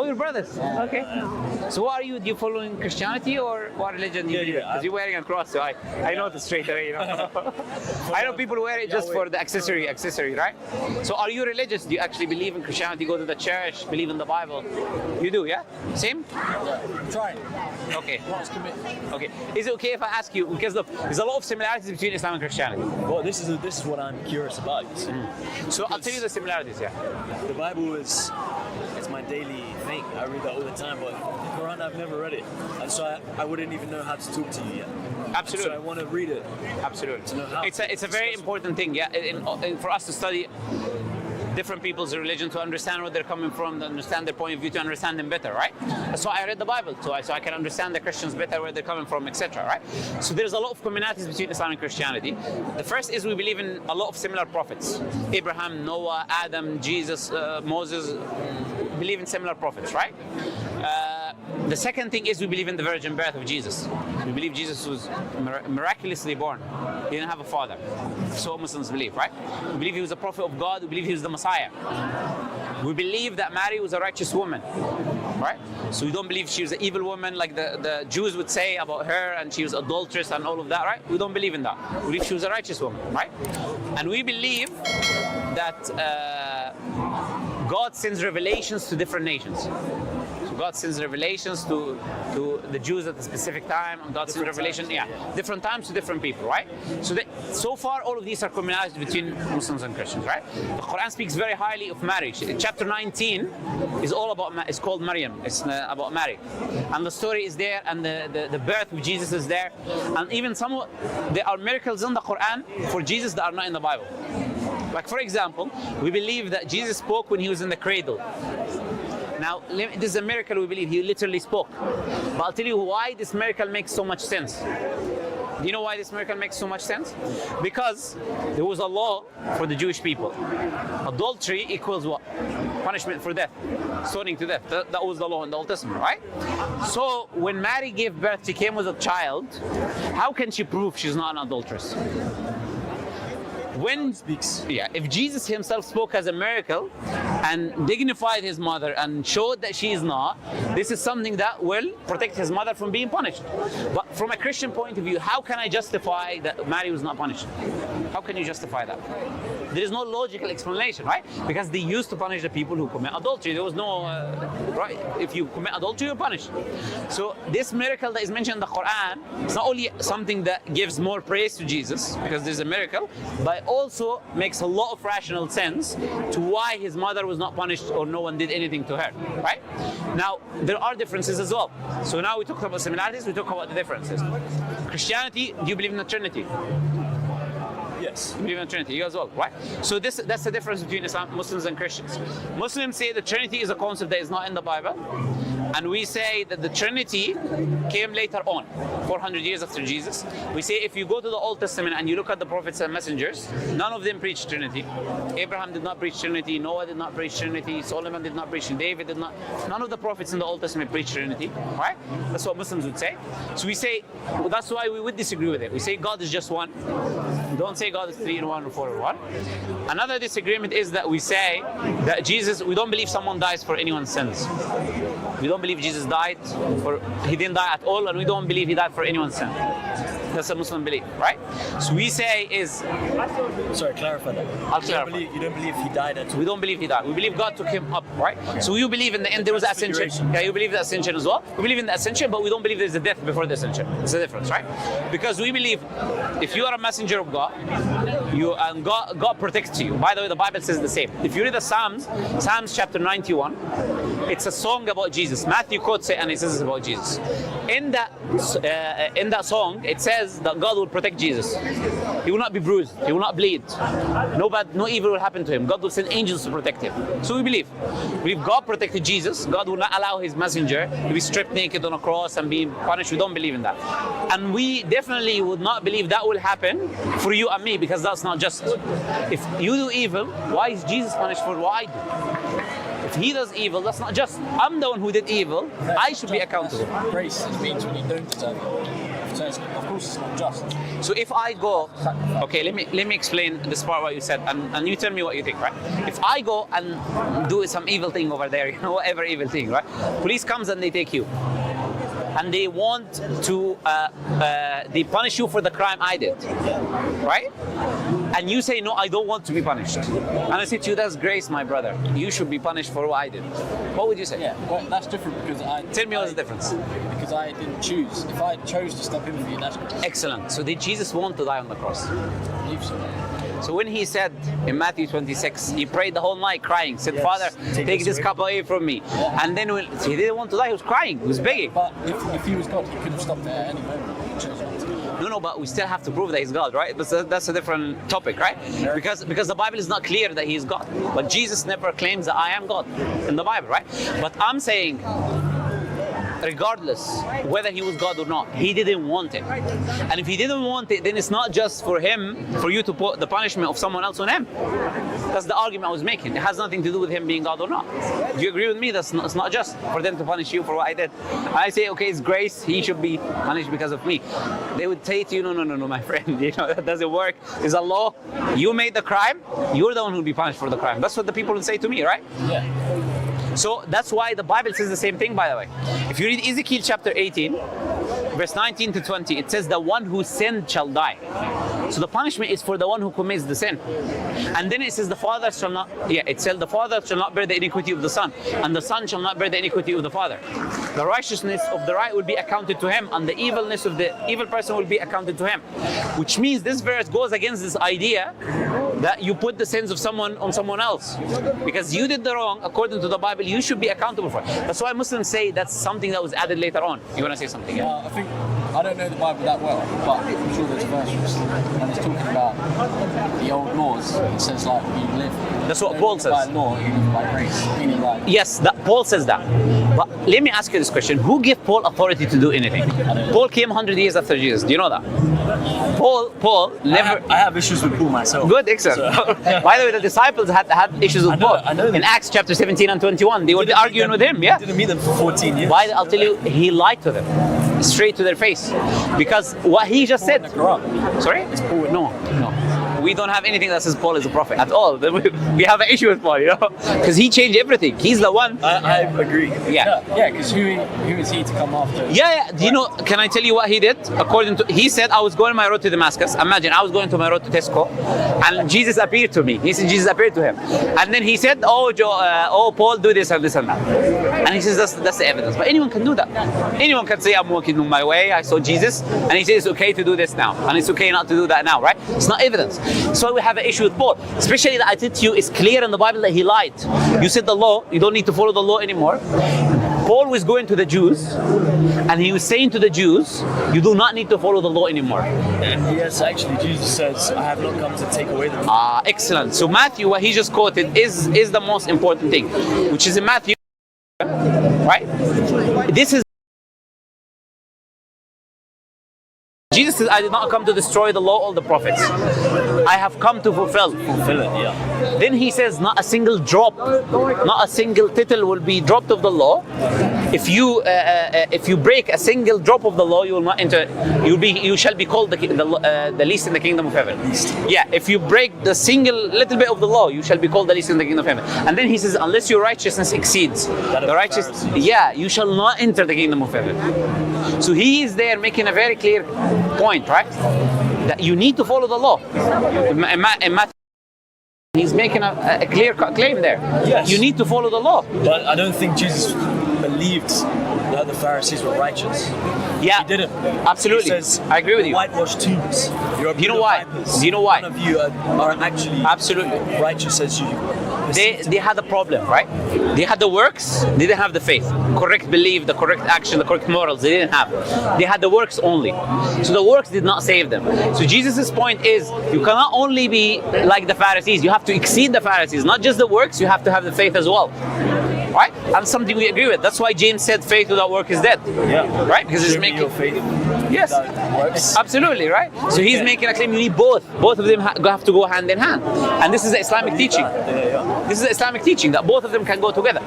you're brothers. Okay. So what are you? Do you follow in Christianity or what religion do you believe in? Because you're wearing a cross, so I know the straight away, you know. I know people wear it just for the accessory, right? So are you religious? Do you actually believe in Christianity? Go to the church, believe in the Bible? You do, yeah? Same? Yeah. Try. Okay. Okay. Is it okay if I ask you, because look, there's a lot of similarities between Islam and Christianity. Well, this is what I'm curious about. So I'll tell you the similarities, yeah. The Bible it's my daily thing. I read that all the time, but the Quran, I've never read it. And so I wouldn't even know how to talk to you yet. Absolutely. So I want to read it. Absolutely. To know how it's a very important thing, yeah, for us to study different people's religion, to understand where they're coming from, to understand their point of view, to understand them better, right? That's why I read the Bible, so I can understand the Christians better, where they're coming from, etc., right? So there's a lot of commonalities between Islam and Christianity. The first is we believe in a lot of similar prophets. Abraham, Noah, Adam, Jesus, Moses, believe in similar prophets, right? The second thing is we believe in the virgin birth of Jesus. We believe Jesus was miraculously born. He didn't have a father. So Muslims believe, right? We believe he was a prophet of God. We believe he was the Messiah. We believe that Mary was a righteous woman, right? So we don't believe she was an evil woman like the Jews would say about her, and she was adulteress and all of that, right? We don't believe in that. We believe she was a righteous woman, right? And we believe that God sends revelations to different nations. God sends revelations to the Jews at a specific time, and God sends revelation, different times to different people, right? So far, all of these are commonalities between Muslims and Christians, right? The Quran speaks very highly of marriage. Chapter 19 is all about, it's called Maryam. It's about Mary, and the story is there, and the birth of Jesus is there, and even there are miracles in the Quran for Jesus that are not in the Bible. Like for example, we believe that Jesus spoke when he was in the cradle. Now, this is a miracle we believe. He literally spoke. But I'll tell you why this miracle makes so much sense. Do you know why this miracle makes so much sense? Because there was a law for the Jewish people. Adultery equals what? Punishment for death. Stoning to death. That was the law in the Old Testament, right? So, when Mary gave birth, she came with a child. How can she prove she's not an adulteress? If Jesus himself spoke as a miracle and dignified his mother and showed that she is not, this is something that will protect his mother from being punished. But from a Christian point of view, how can I justify that Mary was not punished? How can you justify that? There is no logical explanation, right? Because they used to punish the people who commit adultery. There was no, right? If you commit adultery, you're punished. So this miracle that is mentioned in the Quran, it's not only something that gives more praise to Jesus, because there's a miracle, but also makes a lot of rational sense to why his mother was not punished or no one did anything to her, right? Now, there are differences as well. So now we talk about similarities, we talk about the differences. Christianity, do you believe in the Trinity? Yes. You believe in the Trinity, you as well, right? So that's the difference between Islam, Muslims and Christians. Muslims say the Trinity is a concept that is not in the Bible. And we say that the Trinity came later on, 400 years after Jesus. We say if you go to the Old Testament and you look at the prophets and messengers, none of them preached Trinity. Abraham did not preach Trinity, Noah did not preach Trinity, Solomon did not preach, David did not. None of the prophets in the Old Testament preached Trinity, right? That's what Muslims would say. So we say, well, that's why we would disagree with it. We say God is just one. Don't say God is 3 in 1 or 4 in 1. Another disagreement is that we say that Jesus, we don't believe someone dies for anyone's sins. We don't believe Jesus died he didn't die at all, and we don't believe he died for anyone's sin. That's a Muslim belief, right? So we say is... Sorry, clarify that. I'll clarify. You don't believe he died at all? We don't believe he died. We believe God took him up, right? Okay. So you believe in the end there was ascension. Yeah, you believe the ascension as well. We believe in the ascension, but we don't believe there's a death before the ascension. It's a difference, right? Because we believe if you are a messenger of God, God protects you. By the way, the Bible says the same. If you read the Psalms chapter 91, it's a song about Jesus. Matthew quotes it and it says it's about Jesus. In that song, it says that God will protect Jesus. He will not be bruised. He will not bleed. No evil will happen to him. God will send angels to protect him. So we believe God protected Jesus. God will not allow his messenger to be stripped naked on a cross and be punished. We don't believe in that. And we definitely would not believe that will happen for you and me, because that's not just. If you do evil, why is Jesus punished for what I do? If he does evil, that's not just. I'm the one who did evil. I should be accountable. Grace means when you don't deserve it. So of course it's not just. So if I go, okay, let me explain this part what you said, and you tell me what you think, right? If I go and do some evil thing over there, whatever evil thing, right? Police comes and they take you, and they want to they punish you for the crime I did, right? And you say, no, I don't want to be punished. And I say to you, that's grace, my brother. You should be punished for what I did. What would you say? Yeah, well, that's different because Tell me what's the difference. Because I didn't choose. If I chose to step in with you, that's grace. Excellent. So did Jesus want to die on the cross? I believe so. So when he said in Matthew 26, he prayed the whole night crying, said, Yes, Father, take this away. cup away from me. Yeah. And then when he didn't want to die, he was crying, he was begging. But if he was God, he could have stopped it at any moment. He chose not to. No, but we still have to prove that he's God, right? That's a different topic, right? Because the Bible is not clear that he is God. But Jesus never claims that I am God in the Bible, right? But I'm saying, regardless whether he was God or not, he didn't want it. And if he didn't want it, then it's not just for you to put the punishment of someone else on him. That's the argument I was making. It has nothing to do with him being God or not. Do you agree with me? It's not just for them to punish you for what I did. I say, okay, it's grace. He should be punished because of me. They would say to you, no, my friend. That doesn't work. It's a law. You made the crime. You're the one who will be punished for the crime. That's what the people would say to me, right? Yeah. So that's why the Bible says the same thing, by the way. If you read Ezekiel chapter 18, verse 19 to 20, it says the one who sinned shall die. So the punishment is for the one who commits the sin. And then it says the father shall not bear the iniquity of the son, and the son shall not bear the iniquity of the father. The righteousness of the right will be accounted to him, and the evilness of the evil person will be accounted to him. Which means this verse goes against this idea that you put the sins of someone on someone else. Because you did the wrong, according to the Bible, you should be accountable for it. That's why Muslims say that's something that was added later on. You want to say something? Yeah? I don't know the Bible that well, but I'm sure there's a verse and it's talking about the old laws. It says like you live. That's what Paul says. By law, you live by grace. Meaning like. Yes, Paul says that. But let me ask you this question: who gave Paul authority to do anything? Paul came 100 years after Jesus. Do you know that? Paul never. I have issues with Paul myself. Good, excellent. So, By the way, the disciples had issues with Paul. I know In Acts chapter 17 and 21, they were arguing with him. Yeah. Didn't meet them for 14 years. Why? I'll tell you, he lied to them straight to their face, because what he just said. in the Quran. Sorry? No. We don't have anything that says Paul is a prophet at all. We have an issue with Paul, because he changed everything. He's the one. I agree. Yeah. Yeah, because who is he to come after? Yeah. Do you know? Can I tell you what he did? He said, I was going on my road to Damascus. Imagine, I was going to my road to Tesco, and Jesus appeared to me. He said Jesus appeared to him, and then he said, Paul, do this and this and that. And he says that's the evidence. But anyone can do that. Anyone can say, I'm walking on my way. I saw Jesus, and he says it's okay to do this now, and it's okay not to do that now, right? It's not evidence. So we have an issue with Paul, especially that I said to you, it's clear in the Bible that he lied. You said the law, you don't need to follow the law anymore. Paul was going to the Jews, and he was saying to the Jews, you do not need to follow the law anymore. Yes, actually, Jesus says, I have not come to take away the law. Excellent. So Matthew, what he just quoted, is the most important thing, which is in Matthew, right? This is Jesus says, I did not come to destroy the law or the prophets. I have come to fulfill. Fulfill it, yeah. Then he says, not a single drop, not a single tittle will be dropped of the law. If you break a single drop of the law, you will not enter. You shall be called the least in the kingdom of heaven. Yeah. If you break the single little bit of the law, you shall be called the least in the kingdom of heaven. And then he says, unless your righteousness exceeds the righteous, you shall not enter the kingdom of heaven. So he is there making a very clear point, right? That you need to follow the law. In Matthew, he's making a clear claim there. Yes. You need to follow the law. But I don't think Jesus believed that the Pharisees were righteous. Yeah, he didn't. Absolutely. He says, I agree with you. Whitewashed tombs. Do you know why? Do you know why? None of you are actually absolutely righteous as you. They had a problem, right? They had the works, they didn't have the faith. Correct belief, the correct action, the correct morals, they didn't have. They had the works only. So the works did not save them. So Jesus' point is, you cannot only be like the Pharisees, you have to exceed the Pharisees. Not just the works, you have to have the faith as well. Right? And something we agree with. That's why James said faith without work is dead. Yeah. Right? Because it's making your faith. Yes. Works. Absolutely, right? So he's making a claim you need both. Both of them have to go hand in hand. And this is the Islamic teaching. This is the Islamic teaching that both of them can go together.